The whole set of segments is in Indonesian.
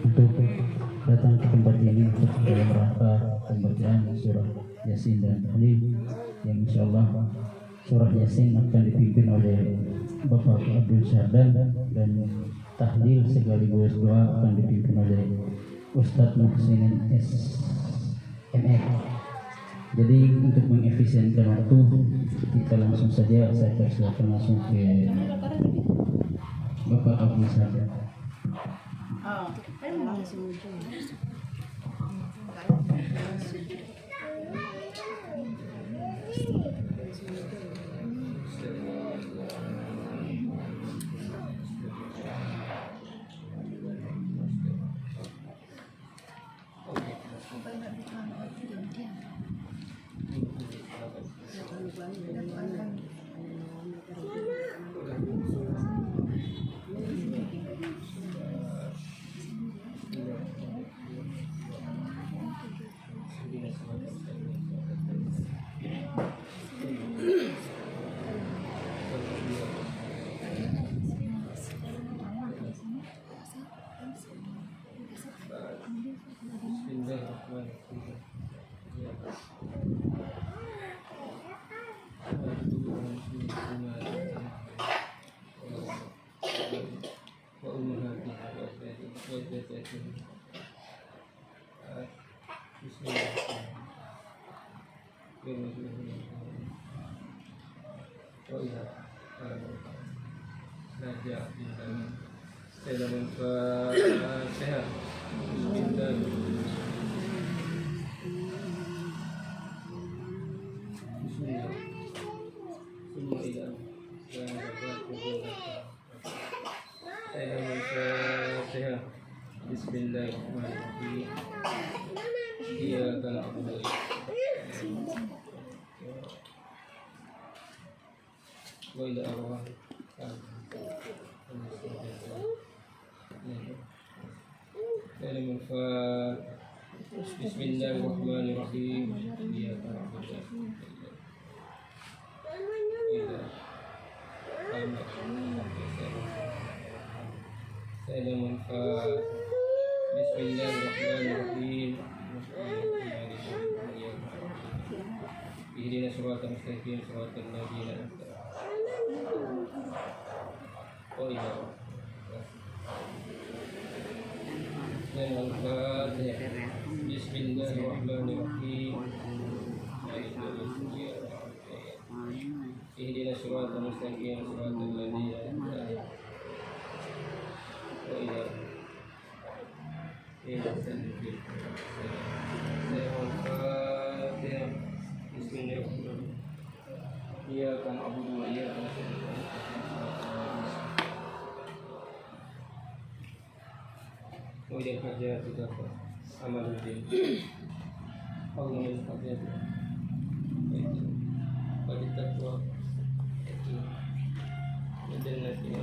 untuk datang ke tempat ini untuk dalam rangka pembacaan surah Yasin dan Tahlil yang insyaallah surah Yasin akan dipimpin oleh Bapak Abdul Syahdan dan Tahlil sekaligus doa akan dipimpin oleh Ustadz Muhsin SMF. Jadi untuk mengefisienkan waktu kita langsung saja, saya persilakan langsung ke Bapak Abdul Syahdan. Bismillahirrahmanirrahim. Iyyaka na'budu wa iyyaka nasta'in. Bismillahirrahmanirrahim. Iyyaka na'budu Bismillahirrahmanirrahim. Ihdinas siratal mustaqim siratal ladzina an'amta 'alaihim. Bismillahirrahmanirrahim. Ihdinas siratal mustaqim siratal ladzina an'amta 'alaihim. Iyyaka na'budu wa iyyaka nasta'in. Wa ilayka hajatuka amaluddin. Allahumma min hajatuka wa taqwa wa jannati.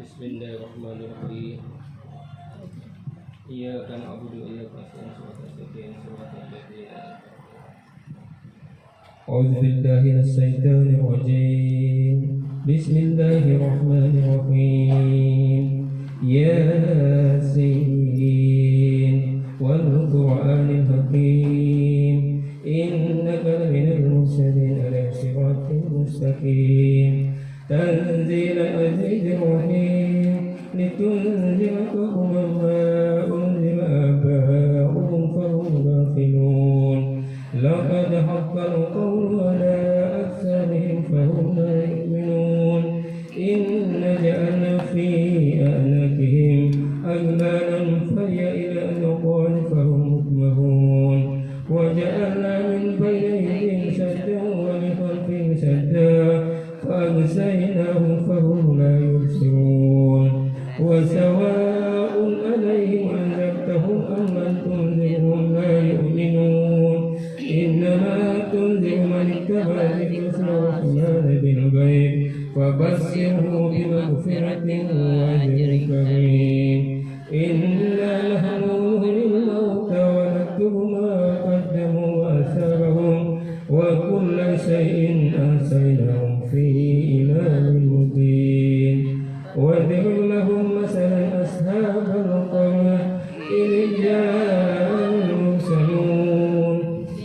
Bismillahirrahmanirrahim. Iyyaka na'budu wa iyyaka nasta'in. A'udzu billahi minasy syaithanir rajim. Bismillahirrahmanirrahim. Yasin wal Qur'anil hakim. Innaka laminal mursalin ala siratin mustaqim. تنزيل العزيز الرحيم لتنذر قوما ما أنذر آباؤهم فهم غافلون لقد حق القول على أكثرهم فهم لا يؤمنون إن جعلنا في أعناقهم أغلالا فهي إلى العنقان فهم مقمحون وجعلنا من بين أيديهم سدا ومن خلفهم سدا فأغشيناهم فهم لا يبصرون وسواء عليهم أنذرتهم أم لم تنذرهم لا يؤمنون إنما كتب ذكر الرحمن بالغيب فبشره بمغفرة وأجر كريم إنا نحن نحيي الموتى ونكتب ما قدموا وآثارهم وكل شيء أحصيناه في إمام مبين واضرب لهم مثلا أصحاب القرية إذ جاء المرسلون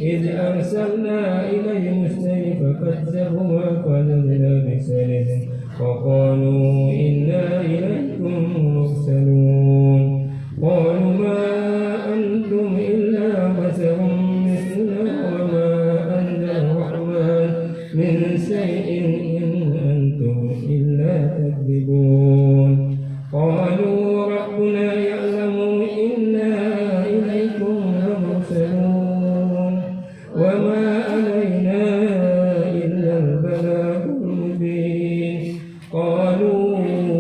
إذ أرسلنا إليهم اثنين فكذبوها فزدنا بثالث وقالوا إنا إليكم مرسلون قالوا ما أنتم إلا بشر مثلنا وما أنزل الرحمن من شيء إن أنتم إلا تكذبون قالوا ربنا يعلم إنا إليكم لمرسلون وما علينا إلا البلاغ المبين قالوا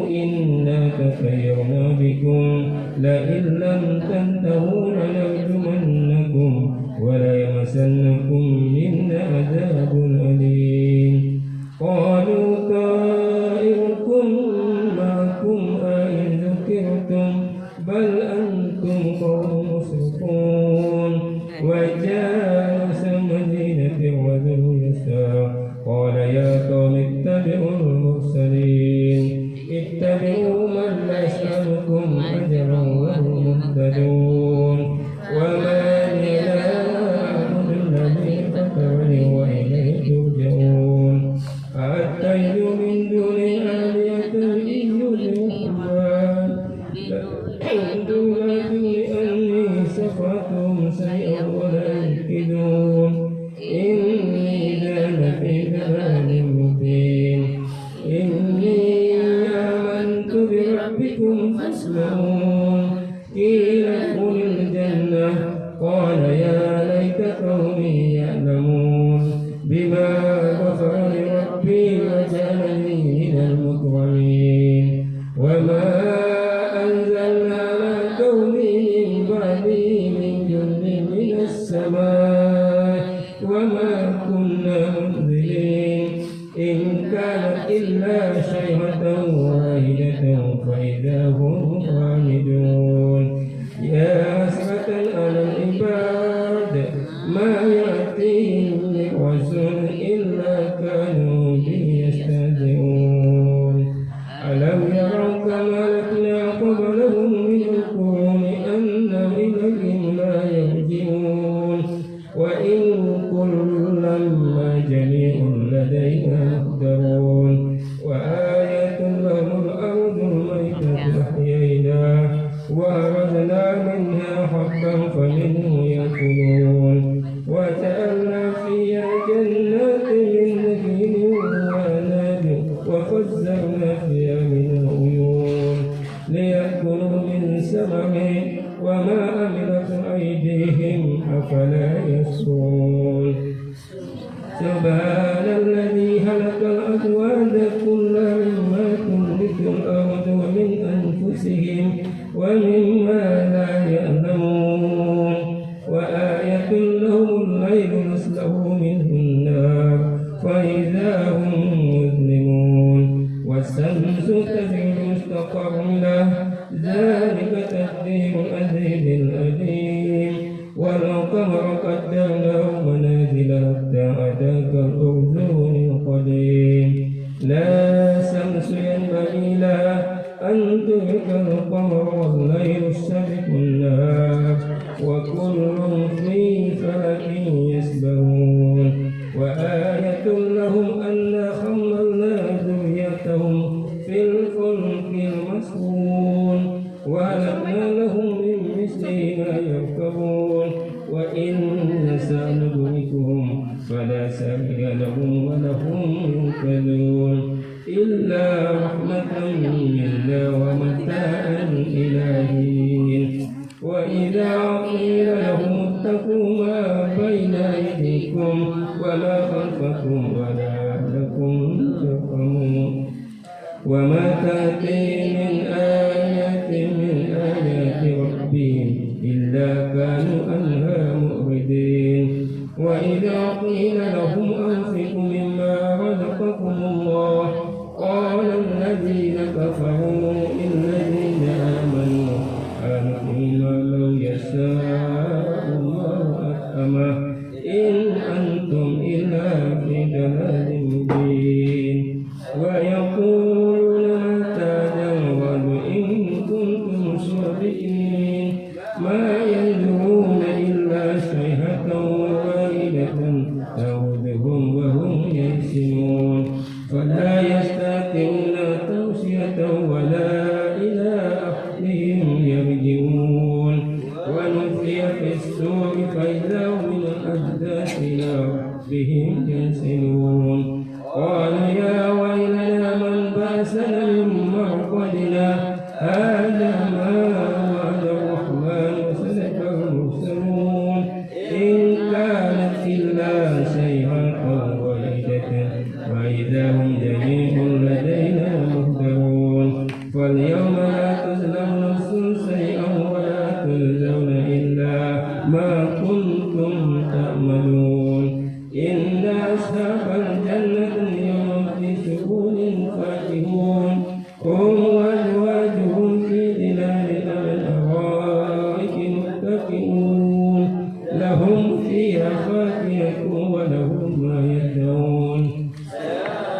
إنا تطيرنا بكم لئن لم تنتهوا لنرجمنكم وليمسنكم منا عذاب أليم قالوا طائركم معكم أئن ذكرتم بل أنتم قوم مسرفون وجاء مدينة الرجل يسعى قال يا قوم اتبعوا المرسلين اتبعوا من لا يسألكم أجرا وهم مهتدون وما لي لا أعبد الذي فطرني وإليه ترجعون أأتخذ من دونه آلهة إن يدركون لأني سفعتهم شيئا ولا ينكدون إني إذا لفي ضلال مبين إني آمنت بربكم فاسمعون قيل ادخل الجنة قال يا ليت قومي يعلمون بما غفر لي ربي وجعلني من المكرمين وما أنزلنا على قومه من بعده من جند من السماء وما كنا منزلين إن كانت إلا صيحة واحدة فإذا هم خامدون يا حسرة على العباد ما يأتيهم من رسول إلا كانوا به يستهزئون ألم يروا كما أهلكنا قبلهم من القرون أن إليهم لا يرجعون وإن كل لما جميع لدينا محضرون وآية لهم الأرض الميتة أحييناها وأخرجنا منها حبا فمنه يأكلون وجعلنا فيها جنات من نخيل وأعناب وفجرنا فيها من العيون ليأكلوا من ثمره وما عملت أيديهم أفلا يشكرون سبحان الذي خلق الأزواج كلها مما تنبت الأرض ومن أنفسهم ومما لا يعلمون وآية لهم الليل نسلخ منه النار فإذا هم مظلمون والشمس تجري مستقر له ذلك تقدير العزيز العليم والقمر قدرناه منازل حتى أتاك الأرجون القديم لا شمس ينبغي لها أن تدرك القمر والليل سابق النهار وكل في فلك يسبحون وآية لهم أنا حملنا ذريتهم في الفلك المسحون وهلكنا لهم من مثله ما يركبون وإن نشأ ندركهم فلا سبيل لهم ولهم ينقذون إلا رحمة منا ومتاعا إلى حين وإذا قيل لهم اتقوا ما بين أيديكم وما خلفكم ولعلكم ترحمون وما تأتي من آيات من آيات ربهم إلا كانوا عنها معرضين وإذا قيل لهم أنفقوا مما رزقكم الله قال الذين كفروا للذين آمنوا أنتم لو يشاء الله أطعمه إن أنتم إلا في ضلال مبين ويقولون متى الوعد إن كنتم صادقين ما ينظرون إلا صيحة واحدة تأخذهم وهم يحسنون فلا يستطيعون توصية ولا إلى أهلهم يرجعون ونفخ في الصور فإذا هم من الأجداث إلى ربهم ينسلون قالوا يا ويلنا من بعثنا من مرقدنا هذا ما وعد الرحمن وصدق المرسلون إن كانت إلا صيحة واحدة وإذا هم جميع لدينا محضرون فاليوم لا تظلم نفس شيئا ولا تجزون إلا ما كنتم تعملون إن أصحاب الجنة اليوم في شغل فاكهون هم وأزواجهم في ظلال على الأرائك متكئون لهم فيها فاكهة ولهم ما يدعون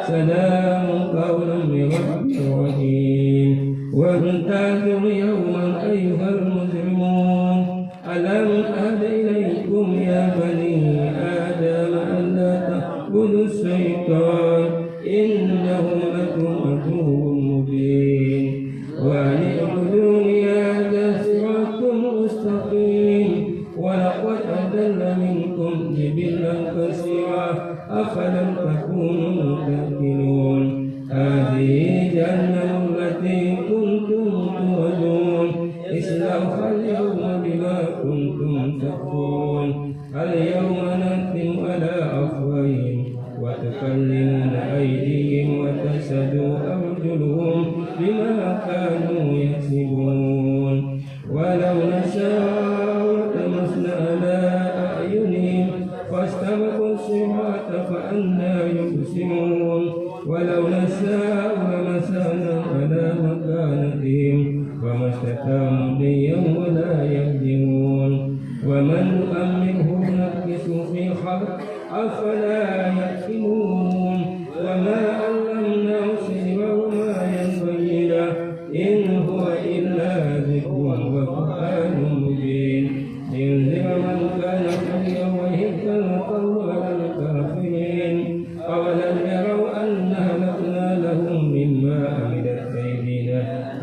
سلام قولا من رب رحيم وامتازوا يوما أيها المجرمون ألم أهد إليكم يا بني آدم ألا تعبدوا الشيطان إنه لكم عدو مبين وأن اعبدوني هذا صراط مستقيم ولقد أضل منكم جبلا كثيرا أفلم تكونوا تعقلون هذه جهنم التي كنتم توعدون اصلوها اليوم بما كنتم تكفرون اليوم نختم على أفواههم وتكلمنا أيديهم وتشهد أرجلهم بما كانوا يكسبون ولو نشاء لطمسنا على أعينهم فاستبقوا الصراط فأنى يبصرون ولو نشاء لمسنا على مكانتهم فما استقاموا ليا ولا يهدمون ومن نؤمنه نكس في الخلق أفلا يأكلون وما علمناه السحر وما ينبغي له إن هو إلا ذكر وقرآن مبين لينذر من كان حيا ويهدى القول على الكافرين أولم يروا أنا أهلكنا لهم مما عملت أيدينا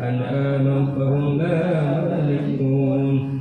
أنعاما فهم لها مالكون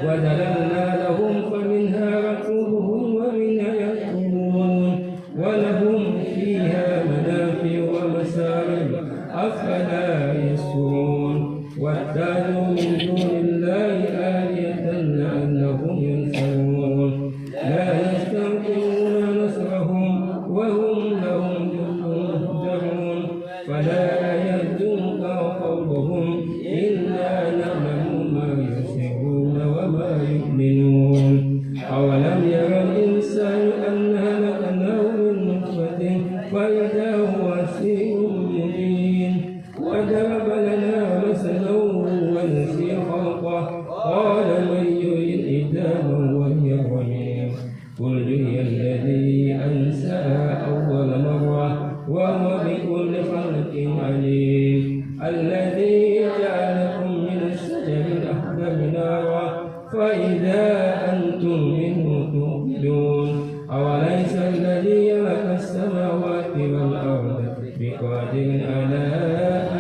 وذللنا لهم فمنها ركوبهم ومنها يأكلون ولهم فيها منافع ومسارب أفلا يشكرون واتخذوا من دون الله آلهة لعلهم ينصرون لا يستطيعون نصرهم وهم لهم جند مهزمون فلا يهزمك قولهم إنا نعلم ما يسرون وما يعلنون أولم ير الإنسان أنا خلقناه من نطفة فإذا هو سيء مبين وضرب لنا مثلا ونسي خلقه قال من يحيي العظام وهي رميم قل هي الذي أنشأها أول مرة وهو بكل خلق عليم الذي جعلكم من الشجر الأخضر نارا فإذا أنتم منه توقدون أوليس الذي خلق السماوات والأرض بقادر على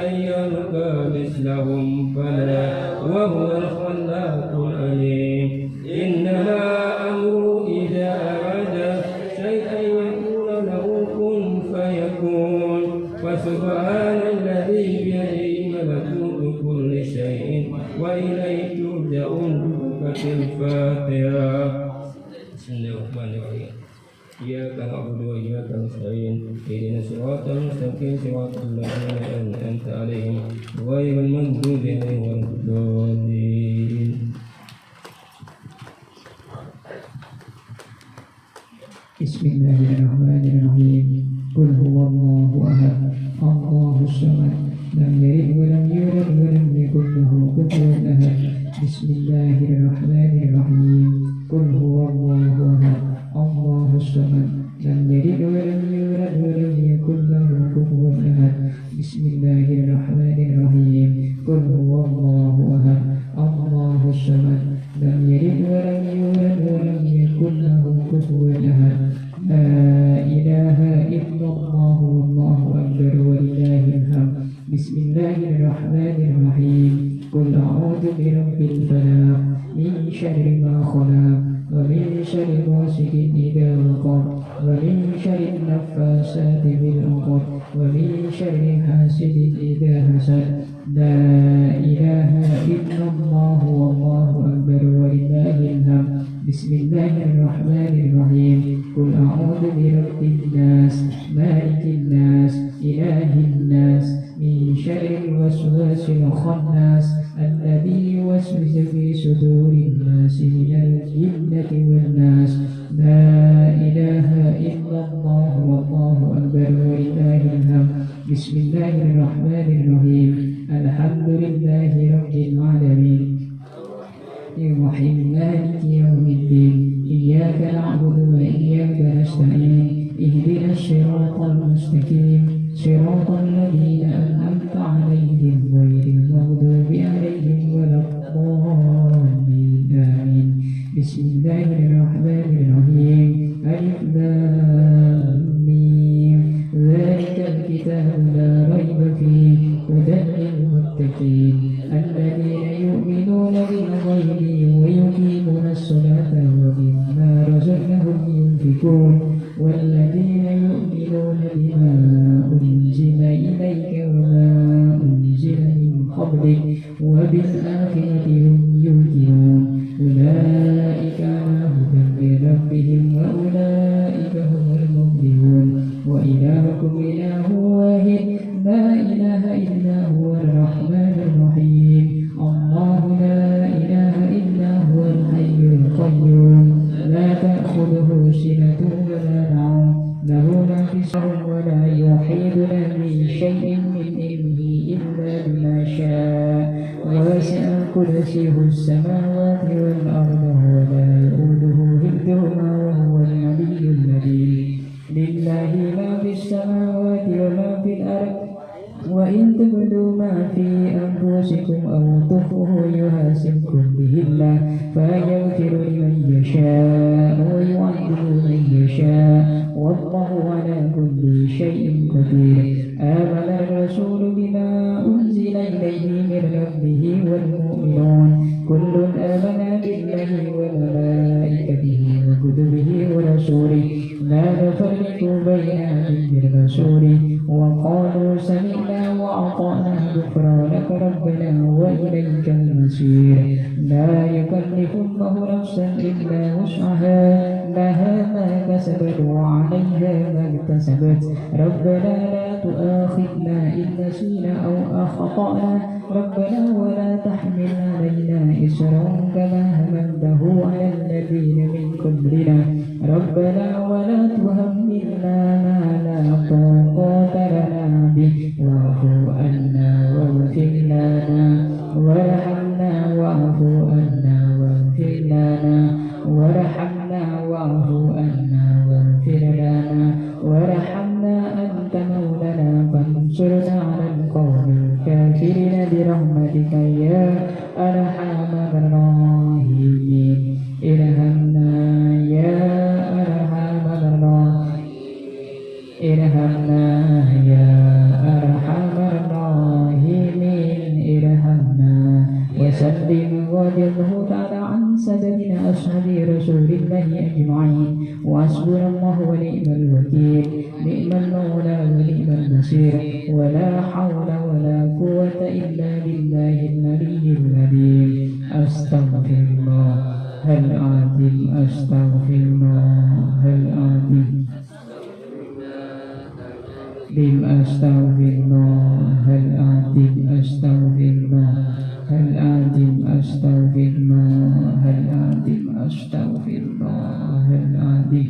أن يخلق مثلهم بلى وهو الخلاق العليم إنما أمره إذا أراد شيئا يقول له كن فيكون فسبحان الذي بيده ملكوت كل شيء وإليه ترجعون الفاتحة بسم الله الرحمن الرحيم إياك نعبد وإياك نستعين اهدنا الصراط المستقيم صراط الذين أنعمت عليهم غير المغضوب عليهم ولا الضالين Bismillahirrahmanirrahim. Qul huwallahu ahad, Allahus samad, lam yalid wa lam yulad wa lam yakul lahu kufuwan ahad. Bismillahirrahmanirrahim. Qul huwallahu ahad, Allahus samad, lam yalid wa lam yulad wa lam yakul lahu kufuwan ahad. Bismillahirrahmanirrahim. Qul huwallahu ahad, Allahus samad, lam yalid wa lam yulad wa lam yakul lahu kufuwan ahad. La ilaha illallah wallahu akbar walillahil hamd. Bismillahirrahmanirrahim. Qul a'udzu birabbil falaq, min syarri ma khalaq, wa min syarri ghasiqin idza waqab, wa min syarri naffasati bil 'uqad, wa min syarri hasidin idza hasad. La ilaha illallah wallahu akbar walillahil hamd. Bismillahirrahmanirrahim. Qul a'udzu birabbin nas, malikin nas, ilahin nas, min syarril waswasil khannas, alladzi yuwaswisu fi sudurin nas, minal jinnati wan nas. La ilaha illallah wallahu akbar walillahil hamd. Bismillahirrahmanirrahim. Alhamdulillahi rabbil alamin. Ar-Rahim Maliki yaumiddin. Iyyaka na'budu wa iyyaka nasta'in. Ihdinas siratal mustaqim. Siratal ladzina an'amta 'alaihim ghairil maghdubi 'alaihim waladdallin. Amin. Bismillahirrahmanirrahim. Alif lam mim. Dzalikal kitabu la raiba fihi hudan lil muttaqin. الذين يؤمنون بالغيب ويقيمون الصلاة ومما رزقناهم ينفقون والذين يؤمنون بما أنزل إليك وما أنزل من قبلك وبالآخرة هم يوقنون أولئك على هدى من ربهم وأولئك هم المفلحون وإلهكم إله واحد لا إله إلا هو الرحمن الرحيم. الله لا إله إلا هو الحي القيوم لا تأخذه سنة ولا نوم له ما في السماوات ولا يحيطون بشيء من علمه إلا بما شاء وسع كرسيه السماوات والأرض ولا يؤوده حفظهما وهو العلي العظيم. لله ما في السماوات وما في الأرض وإن تبدوا ما في أنفسكم أو تخفوه يحاسبكم به الله فيغفر لمن يشاء ويعذب من يشاء والله على كل شيء قدير. آمن الرسول بما أنزل إليه من ربه والمؤمنون كل آمن بالله وملائكته وكتبه ورسوله لا نفرق بين أحد من رسوله وقالوا سمعنا وأطعنا غفرانك ربنا وإليك المصير. لا يكلف الله نفسا إلا وسعها لها ما كسبت وعليها ما اكتسبت. ربنا لا تؤاخذنا إن نسينا أو أخطأنا ربنا ولا تحمل علينا إصرا كما حملته على الذين من قبلنا ربنا ولا تحملنا ما لا طاقة لنا به واعف عنا واغفر لنا وارحمنا واعف عنا واغفر لنا وارحمنا واعف عنا واغفر لنا وارحمنا أنت مولانا فانصرنا على القوم الكافرين برحمتك يا أرحم الراحمين. ارحمنا يا أرحم الراحمين ارحمنا يا أرحم الراحمين ارحمنا. وسلم وجزه تعالى عن سادتنا أصحاب رسول الله أجمعين. وحسبنا الله ونعم الوكيل نعم المولى ونعم النصير ولا حول ولا قوة إلا بالله العلي العظيم. أستغفر الله العظيم أستغفر الله العظيم أستغفر الله العظيم أستغفر الله العظيم أستغفر الله العظيم أستغفر الله العظيم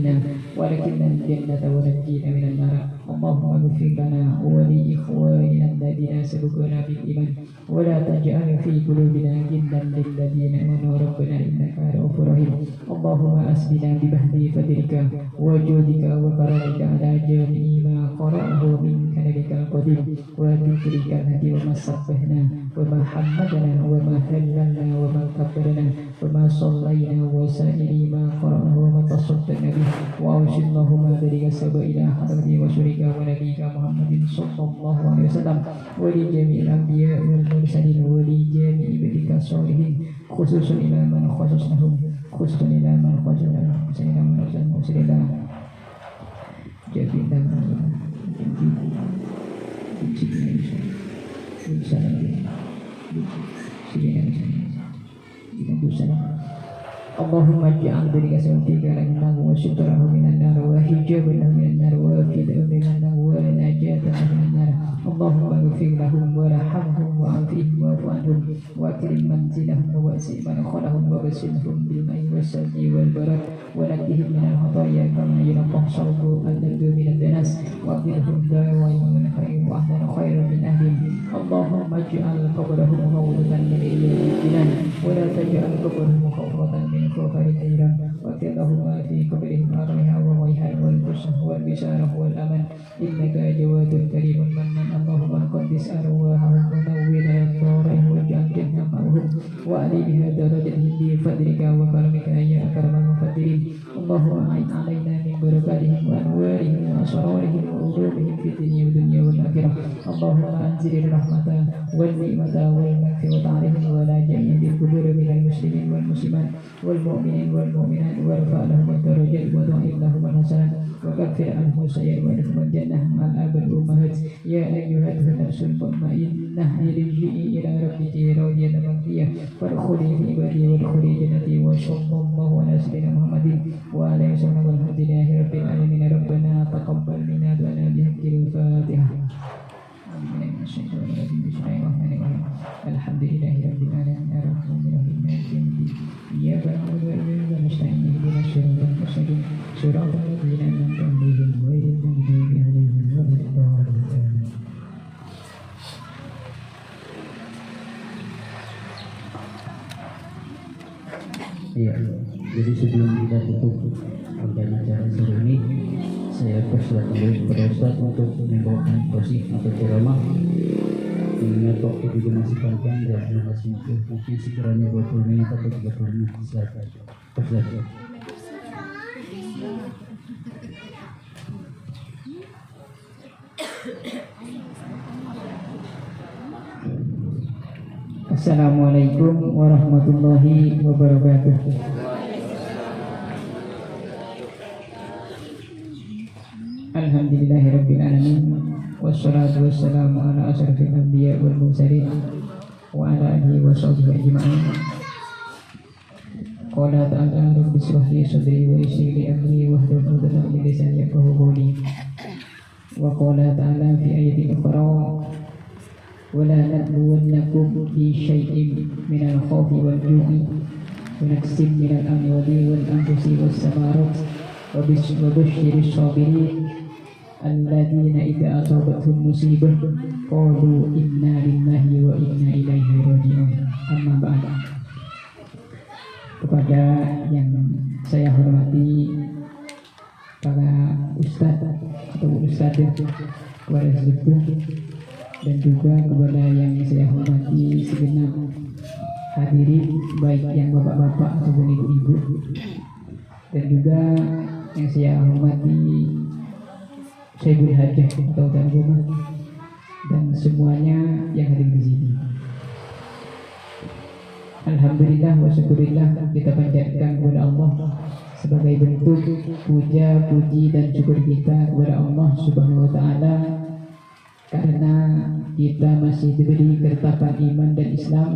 منا ولكن الجنة ونجينا من النار. اللهم اغفر لنا ولإخواننا الذين سبقونا بالإيمان ولا تجعل في قلوبنا غلا للذين آمنوا ربنا إنك رؤوف رحيم. اللهم أسقنا ببهد فضلك وجودك وكرمك على جميع ما قرأه منك نبيك القديم وذكرك الهدي وما صفحنا وما حمدنا وما هللنا وما كبرنا وما صلينا وسائر ما قرأناه وما تصدقنا به وأوصي اللهم ذلك السبب إلى حضرة رسولك ونبيك محمد صلى الله عليه وسلم ولجميع الأنبياء والمرسلين ولجميع عبادك الصالحين خصوصا إلى من خصصناهم خصوصا إلى من خصصناهم خصوصا إلى من خصصناهم خصوصا إلى جميع اللهم اجعل ذلك سوتك لنا وستره من النار وحجابا من النار وفداء من النار ونجاة من النار. اللهم اغفر لهم وارحمهم وعافهم واعف عنهم واكرم منزلهم ووسع مدخلهم وغسلهم بالماء والثلج والبرد ونقهم من الخطايا كما ينقى الثوب الابيض من الدنس واغفرهم دعوى من خير واهلا خيرا من اهلهم. اللهم اجعل قبرهم روضة من رياض الجنان ولا تجعل قبرهم خوفة من خوف النيران واغفر لهم في قبرهم الريح والريحان والبشر والبشارة والأمن إنك جواد كريم منان. اللهم قدس أرواحهم ونور الدارين واجعل جنة معهم وأعلي بها درجتهم بفضلك وكرمك يا أكرم المفضلين. اللهم أعن علينا من بركاتهم وأنوارهم وأسرارهم وعلومهم في الدنيا والآخرة. اللهم أنزل الرحمة والنعمة والمغفرة عليهم ولا جميع القبور من المسلمين والمسلمات والمؤمنين والمؤمنات وارفع لهم الدرجات وضاعف لهم الحسنات وكفر عنهم السيئات وادخلهم الجنة مع الآب والأمهات. يا أيها النفس المطمئنة ارجعي إلى ربك راضية مرضية فادخلي في عبادي وادخلي جنتي وصلى الله على سيدنا محمد وعلى آله وسلم والحمد لله رب العالمين. ربنا تقبل منا دعانا بحق الفاتحة. الحمد لله رب العالمين الرحمن الرحيم مالك يوم الدين إياك نعبد وإياك نستعين اهدنا الصراط المستقيم صراط الذين أنعمت عليهم غير المغضوب عليهم ولا الضالين. Iya, jadi sebelum kita tutup rangkaian acara sore ini, saya persilakan dulu kepada Ustaz untuk membawakan posisi atau ceramah. Mengingat waktu juga masih panjang dan masih mungkin sekiranya 20 menit atau 30 menit silakan. Persilakan. Assalamualaikum warahmatullahi wabarakatuh. Alhamdulillahirabbil alamin wassalatu wassalamu ala asyrafil anbiya wal mursalin wa ala alihi wa sahbihi ajma'in. Qala ta'ala rabbi shrah li sadri wa yassir li amri wahlul 'uqdatam min lisani yafqahu qawli. Wa qala ta'ala fi ayatin ukhra ولا نبلونكم بشيء من الخوف والجوع ونقص من الأموال والأنفس والثمرات وبشر الصابرين الذين إذا أصابتهم مصيبة قالوا إنا لله وإنا إليه راجعون. Amma ba'd. Kepada yang saya hormati para ustadz atau ustadzah, kepada sepuh dan juga kepada yang saya hormati segenap hadirin, baik yang bapak-bapak ataupun ibu-ibu, dan juga yang saya hormati Syekhul Hajah atau Tuan Rumah dan semuanya yang hadir di sini. Alhamdulillah wa syukurillah, kita panjatkan kepada Allah sebagai bentuk puja, puji dan syukur kita kepada Allah Subhanahu wa taala, karena kita masih diberi ketetapan iman dan Islam,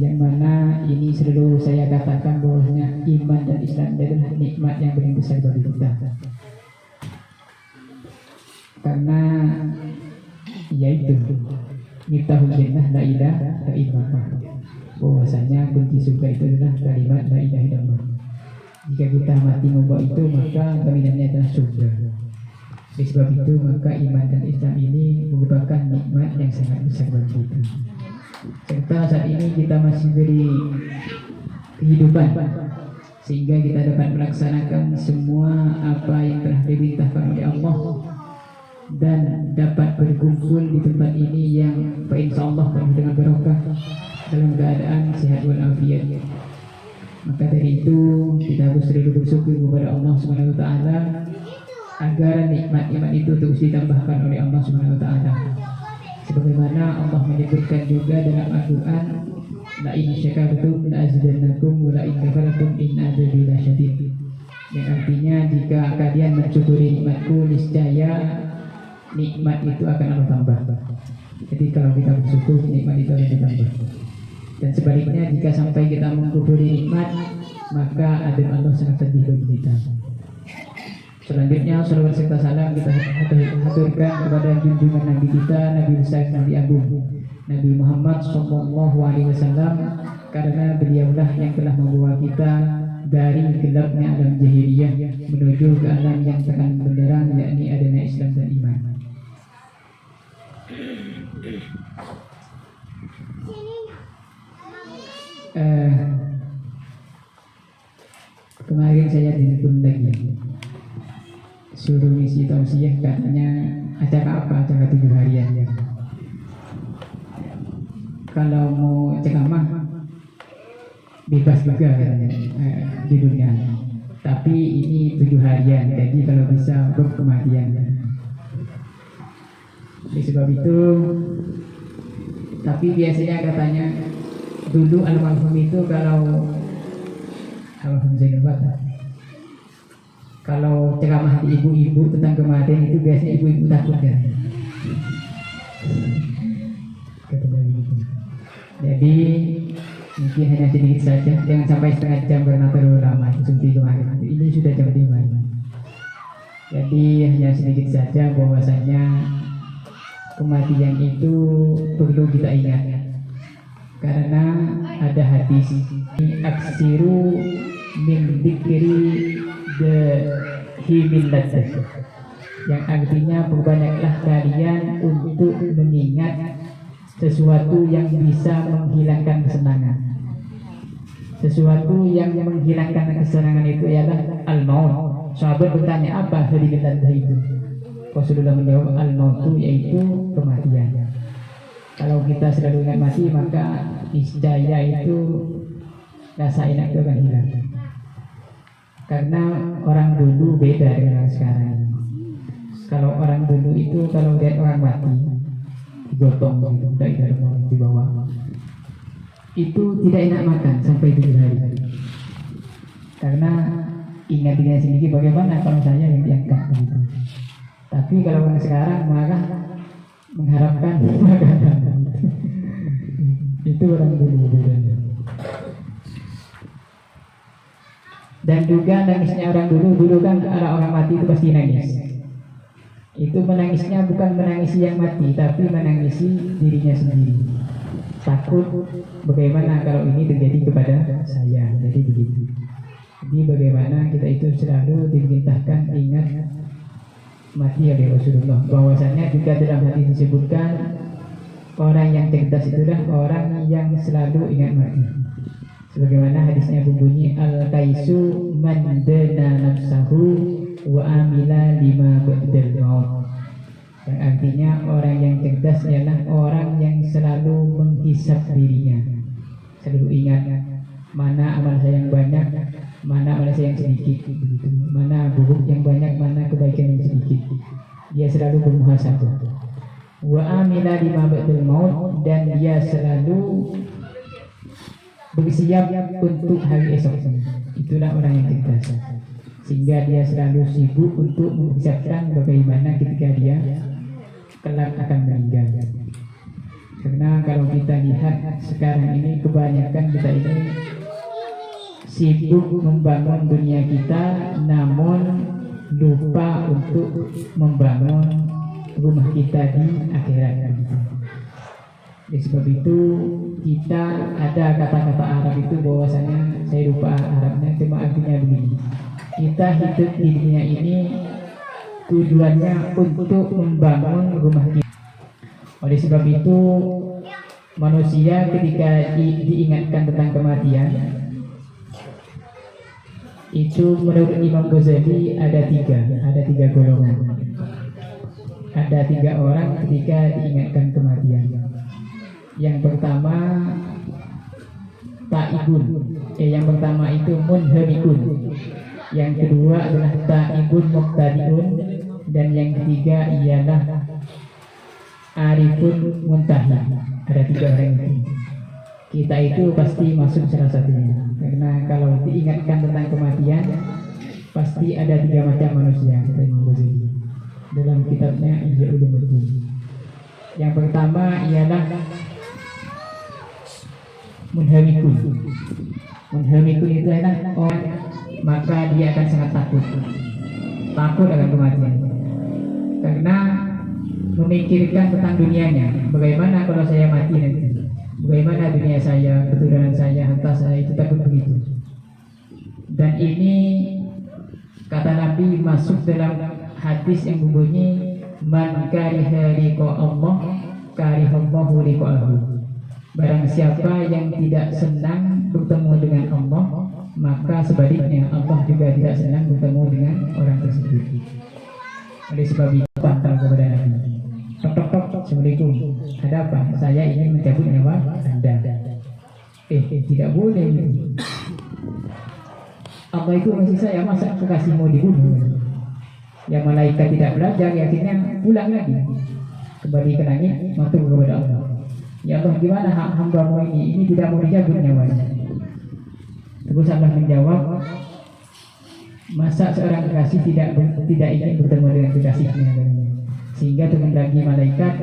yang mana ini selalu saya katakan bahwasanya iman dan Islam adalah nikmat yang paling besar bagi kita, karena yaitu miftahul jannah la ilaha illallah, bahwasanya kunci surga itu adalah kalimat la ilaha illallah. Jika kita mati membawa itu, maka jaminannya adalah surga. Oleh sebab itu, maka iman dan Islam ini merupakan nikmat yang sangat besar bagi kita. Serta saat ini kita masih beri kehidupan, sehingga kita dapat melaksanakan semua apa yang telah diperintahkan oleh Allah, dan dapat berkumpul di tempat ini yang insyaallah penuh dengan barokah dalam keadaan sehat walafiat. Maka dari itu kita harus selalu bersyukur kepada Allah Subhanahu wa taala agar nikmat-nikmat itu terus ditambahkan oleh Allah Subhanahu wa taala. Sebagaimana Allah menyebutkan juga dalam Al-Qur'an, la in syakartum la azidannakum wa la in kafartum in adzabi lasyadid. Yang artinya jika kalian mensyukuri nikmatku, niscaya nikmat itu akan Allah tambah. Jadi kalau kita bersyukur, nikmat itu akan ditambah. Dan sebaliknya jika sampai kita mengkufuri nikmat, maka adab Allah sangat pedih bagi kita. Selanjutnya salawat serta salam kita haturkan kepada junjungan Nabi kita, Nabi besar Nabi Agung, Nabi Muhammad SAW, karena beliaulah yang telah membawa kita dari gelapnya alam jahiliyah menuju ke alam yang terang benderang, yakni adanya Islam dan iman. Kemarin saya telepon lagi, suruh ngisi tausiah, katanya acara apa, acara 7 harian ya. Kalau mau ceramah bebas juga katanya judulnya, tapi ini 7 harian, jadi kalau bisa berkematian ya. Oleh sebab itu, tapi biasanya katanya dulu almarhum itu kalau ceramah di ibu-ibu tentang kematian itu biasanya ibu-ibu takut kan. Jadi mungkin hanya sedikit saja, jangan sampai setengah jam karena terlalu lama seperti kemarin. Ini sudah jam 5. Jadi hanya sedikit saja bahwasanya kematian itu perlu kita ingat, karena ada hadis aksiru min dzikri dahimil ladzah, yang artinya perbanyaklah kalian untuk mengingat sesuatu yang bisa menghilangkan kesenangan. Sesuatu yang menghilangkan kesenangan itu ialah al-maut. Sahabat bertanya, apa sedikit ladzah itu? Rasulullah menjawab, al-mautu, yaitu kematian. Kalau kita selalu ingat mati, maka niscaya itu rasa enak itu akan hilang. Karena orang dulu beda dengan orang sekarang. Kalau orang dulu itu kalau lihat orang mati digotong gitu, dari di bawah, itu tidak enak makan sampai 7 hari. Karena ingat dirinya sendiri, bagaimana kalau saya yang diangkat gitu. Tapi kalau orang sekarang malah mengharapkan makanan. Itu orang dulu bedanya. Dan juga nangisnya orang dulu kan kalau orang mati itu pasti nangis. Itu menangisnya bukan menangisi yang mati, tapi menangisi dirinya sendiri. Takut bagaimana kalau ini terjadi kepada saya. Jadi begitu. Jadi bagaimana kita itu selalu diperintahkan ingat mati oleh Rasulullah. Bahwasanya juga dalam hadis disebutkan orang yang cerdas itulah orang yang selalu ingat mati. Sebagaimana hadisnya berbunyi, al-kaisu man dana nafsahu wa amila lima ba'dal maut. Yang artinya orang yang cerdas ialah orang yang selalu menghisap dirinya, selalu ingat mana amal saya yang banyak, mana amal saya yang sedikit, begitu. Mana buruk yang banyak, mana kebaikan yang sedikit. Dia selalu bermuhasabah. Wa amila lima ba'dal maut, dan dia selalu bersiap untuk hari esok. Itulah orang yang cerdas, sehingga dia selalu sibuk untuk mempersiapkan bagaimana ketika dia kelak akan meninggal. Karena kalau kita lihat sekarang ini, kebanyakan kita ini sibuk membangun dunia kita, namun lupa untuk membangun rumah kita di akhirat. Oleh sebab itu kita ada kata-kata Arab itu bahwasanya saya lupa Arabnya, cuma artinya begini. Kita hidup di dunia ini tujuannya untuk membangun rumah kita. Oleh sebab itu manusia ketika diingatkan tentang kematian itu menurut Imam Ghazali ada tiga golongan. Ada 3 orang ketika diingatkan kematian. Yang pertama taibun, yang pertama itu munhamikun, yang kedua adalah taibun muqtadiun, dan yang ketiga ialah arifun muntahi. Ada 3 orang itu. Kita itu pasti masuk salah satunya, karena kalau diingatkan tentang kematian pasti ada 3 macam manusia, kata Imam Ghazali dalam kitabnya Ihya Ulumuddin. Yang pertama ialah munhamikun. Munhamikun itu adalah orang, maka dia akan sangat takut akan kematian, karena memikirkan tentang dunianya. Bagaimana kalau saya mati nanti? Bagaimana dunia saya, keturunan saya, harta saya, itu takut begitu. Dan ini kata Nabi masuk dalam hadis yang berbunyi man kariha liqa Allah karihallahu liqa'ahu. Barang siapa yang tidak senang bertemu dengan Allah, maka sebaliknya Allah juga tidak senang bertemu dengan orang tersebut. Oleh sebab itu pantang kepada Nabi. Tok, Assalamualaikum. Ada apa? Saya ingin mencabut nyawa Anda. Tidak boleh. Allah itu masih saya, masa kekasih mau dibunuh? Ya malaikat tidak belajar, akhirnya pulang lagi kembali ke langit, matur kepada Allah. Ya Allah, gimana hamba-Mu ini tidak mau dicabut nyawanya? Terus Allah menjawab, masa seorang kekasih tidak ingin bertemu dengan kekasihnya? Sehingga turun lagi malaikat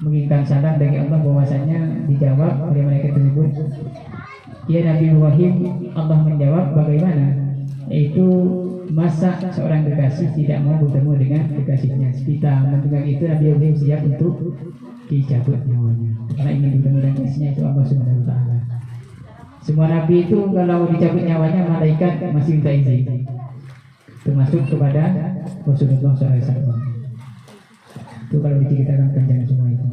menginginkan salam dari Allah, bahwasanya dijawab oleh malaikat tersebut, ya Nabi Ibrahim, Allah menjawab bagaimana? Yaitu masa seorang kekasih tidak mau bertemu dengan kekasihnya. Kita mendengar itu, Nabi Ibrahim siap untuk dicabut nyawanya karena ingin bertemu dengan kekasihnya, itu Allah Subhanahu wa taala. Semua nabi itu kalau dicabut nyawanya malaikat masih minta izin, termasuk kepada Rasulullah SAW. Itu kalau diceritakan panjang semua itu.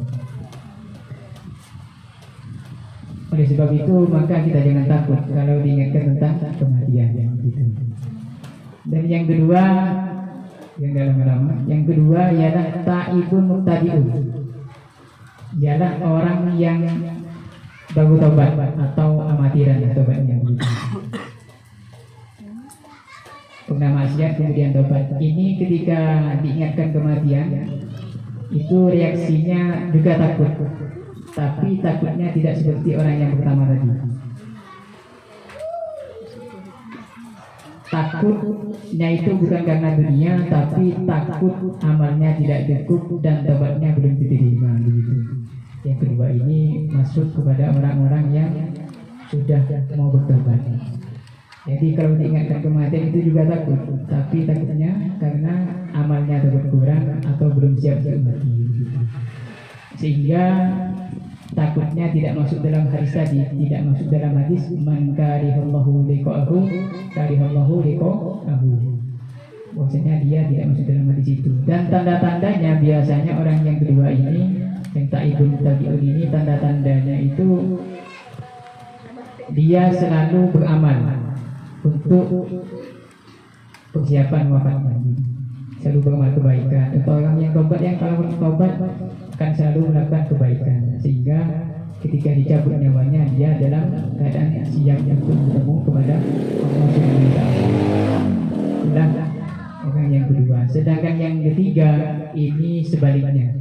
Oleh sebab itu maka kita jangan takut kalau diingatkan tentang kematian gitu. Dan yang kedua, yang lama-lama, yang kedua ialah taibun muqtadiun. Ialah orang yang baru tobat atau amatiran tobatnya begitu. Pernah maksiat kemudian tobat. Ini ketika diingatkan kematian itu reaksinya juga takut, tapi takutnya tidak seperti orang yang pertama tadi. Takutnya itu bukan karena dunia, tapi takut amalnya tidak cukup dan tobatnya belum diterima begitu. Yang kedua ini masuk kepada orang-orang yang sudah mau bertobat. Jadi kalau diingatkan kematian itu juga takut, tapi takutnya karena amalnya takut kurang atau belum siap mati. Sehingga takutnya tidak masuk dalam hadis tadi, tidak masuk dalam hadis man karihallahu liqa'ahu karihallahu liqa'ahu. Maksudnya dia tidak masuk dalam hadis itu. Dan tanda-tandanya biasanya orang yang kedua ini, yang taibun tabi'un ini, tanda-tandanya itu dia selalu beramal untuk persiapan wafatnya, selalu beramal kebaikan. Atau orang yang tobat, yang kalau tobat akan selalu melakukan kebaikan, sehingga ketika dicabut nyawanya dia dalam keadaan siap untuk bertemu kepada Allah Subhanahu wa taala. Itulah orang yang kedua. Sedangkan yang ketiga ini sebaliknya.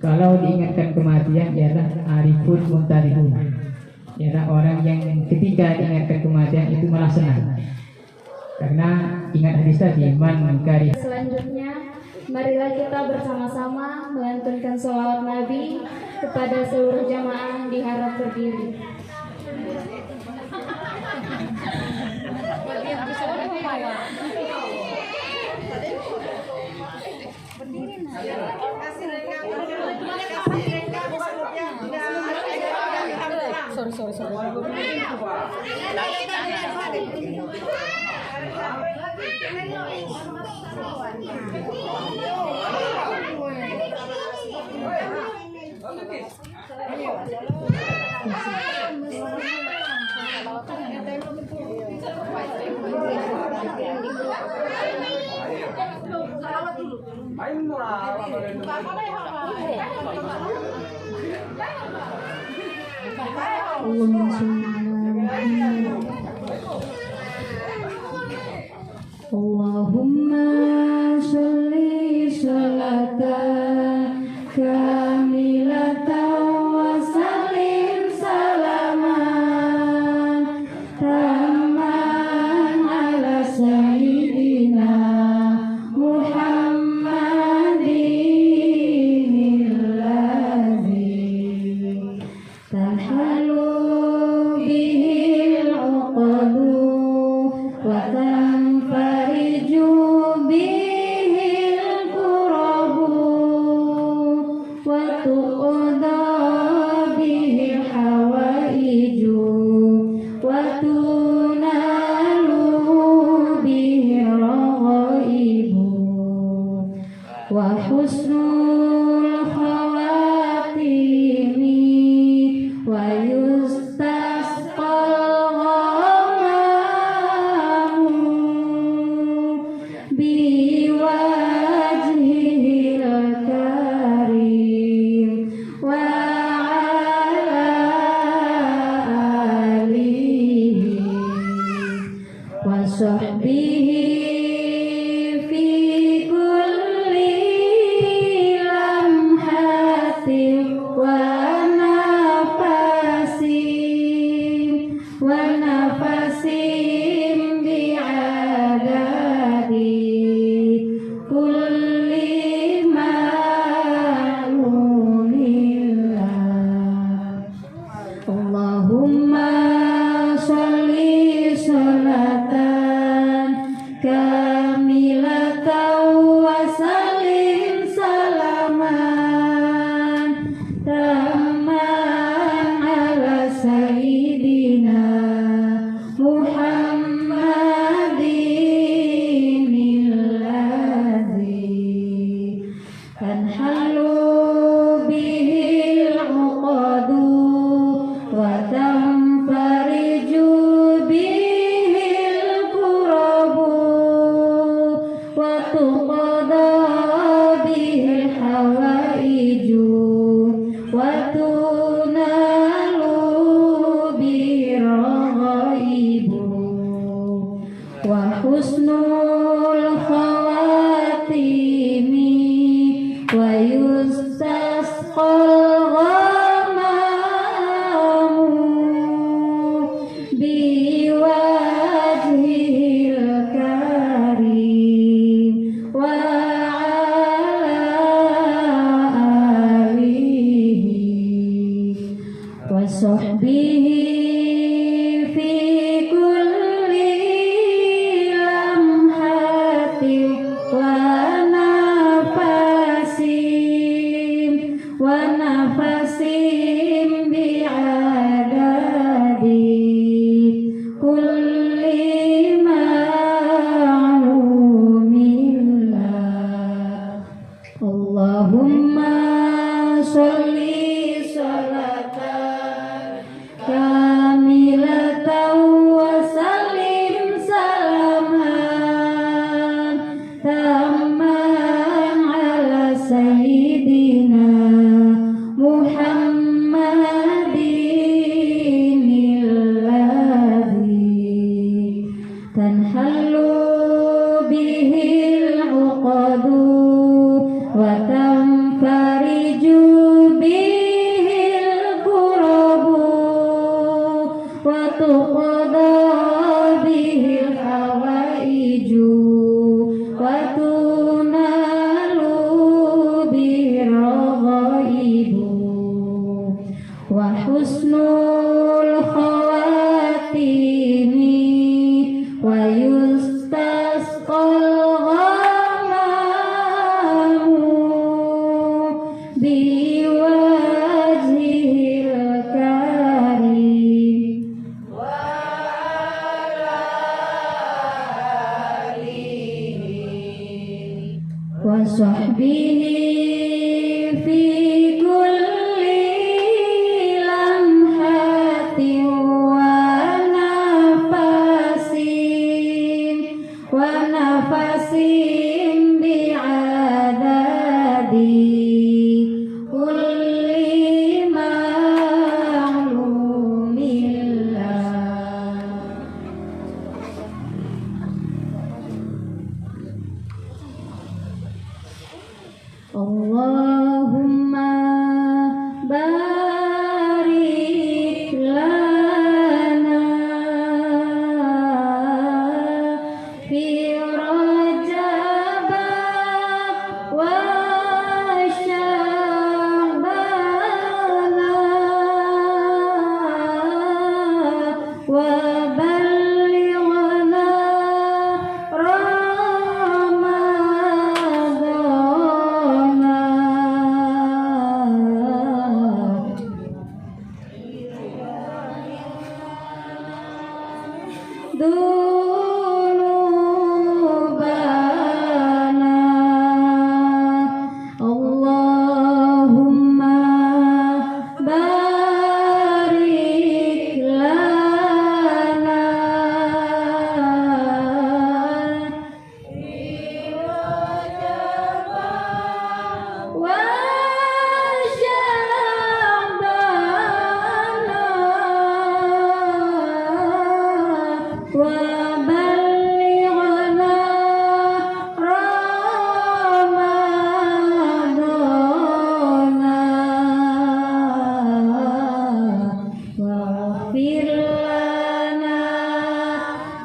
Kalau diingatkan kematian ialah arifun muntarihun. Ialah orang yang ketika diingatkan kematian itu malah senang, karena ingat hadis tadi man kari. Selanjutnya marilah kita bersama-sama melantunkan sholawat Nabi kepada seluruh jamaah diharap berdiri. Berdiri. Allahumma sholli sholatan kamilatan wa sallim salaman tamman ala sayyidina Muhammadin alladzi tanhalu bihil uqadu wa tanfariju bihil kurabu wa tuqda bihil hawaiju wa tunalu bihil raghaibu wa husnul khawatimi wa yustasqal ghamamu biwajhihil karim wa ala alihi wa sahbihi fi kulli lamhatin wa nafasin bi'adadi kulli ma'lulillah. Allahumma sholli sholatan kamilatan wa sallim salaman tamman ala sayyidina Muhammadin alladzi tanhalu bihil uqadu wa tanfariju bihil kurabu wa tuqda bihil hawaiju wa tunalu bihil raghaibu wa husnul khawatimi wa yustasqal ghamamu biwajhihil karim wa ala alihi wa sahbihi fi kulli lamhatin wa nafasin bi'adadi kulli ma'lumillah. Allahumma sholli sholatan kamilatan wa sallim salaman tamman ala sayyidina Muhammadin alladzi tanhalu bihil uqadu wa tanfariju وصحبه في كل لمحة ونفس بعدد كل معلوم له. Allahumma barik lana fi Rajab wa Sya'ban wa ballighna Dunubana. Allahumma barik lana fi Rajab wa Sya'ban wa ballighna Ramadana waghfir lana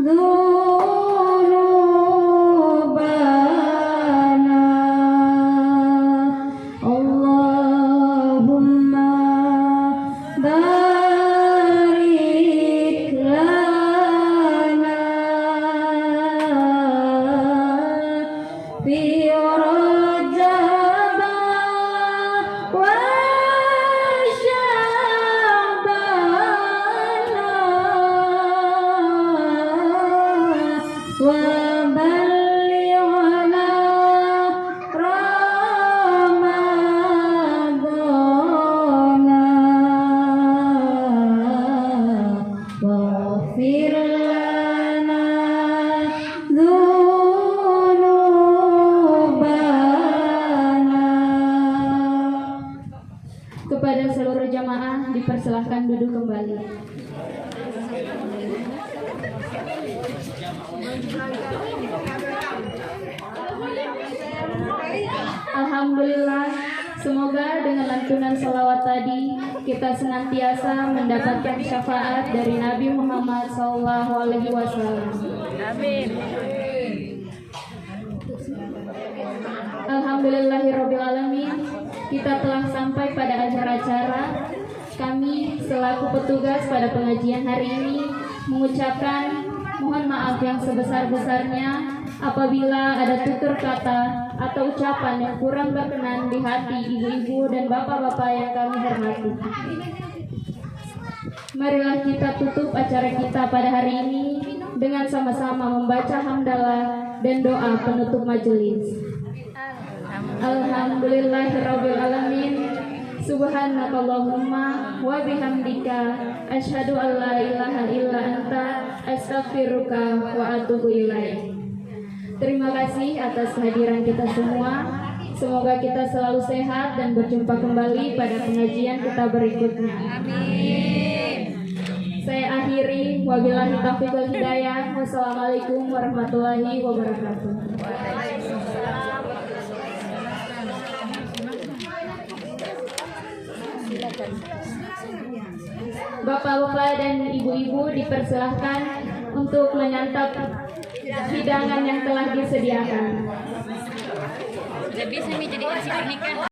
dzunubana. Allahumma barik lana fi Rajab wa Sya'ban wa ballighna Ramadana waghfir lana dzunubana. Kepada seluruh jamaah dipersilahkan duduk kembali. Alhamdulillah, semoga dengan lantunan salawat tadi kita senantiasa mendapatkan syafaat dari Nabi Muhammad SAW. Amin. Alhamdulillahirrabbilalamin, kita telah sampai pada akhir acara. Kami selaku petugas pada pengajian hari ini mengucapkan mohon maaf yang sebesar-besarnya apabila ada tutur kata atau ucapan yang kurang berkenan di hati ibu-ibu dan bapak-bapak yang kami hormati. Marilah kita tutup acara kita pada hari ini dengan sama-sama membaca hamdalah dan doa penutup majelis. Alhamdulillahirrabbilalamin. Subhanakallahumma wa bihamdika asyhadu an la ilaha illa anta astaghfiruka wa atubu ilaik. Terima kasih atas kehadiran kita semua. Semoga kita selalu sehat dan berjumpa kembali pada pengajian kita berikutnya. Amin. Saya akhiri, wabillahi taufiq wal hidayah. Wassalamualaikum warahmatullahi wabarakatuh. Bapak-bapak dan ibu-ibu dipersilahkan untuk menyantap hidangan yang telah disediakan. Jadi saya jadi nasi pernikahan.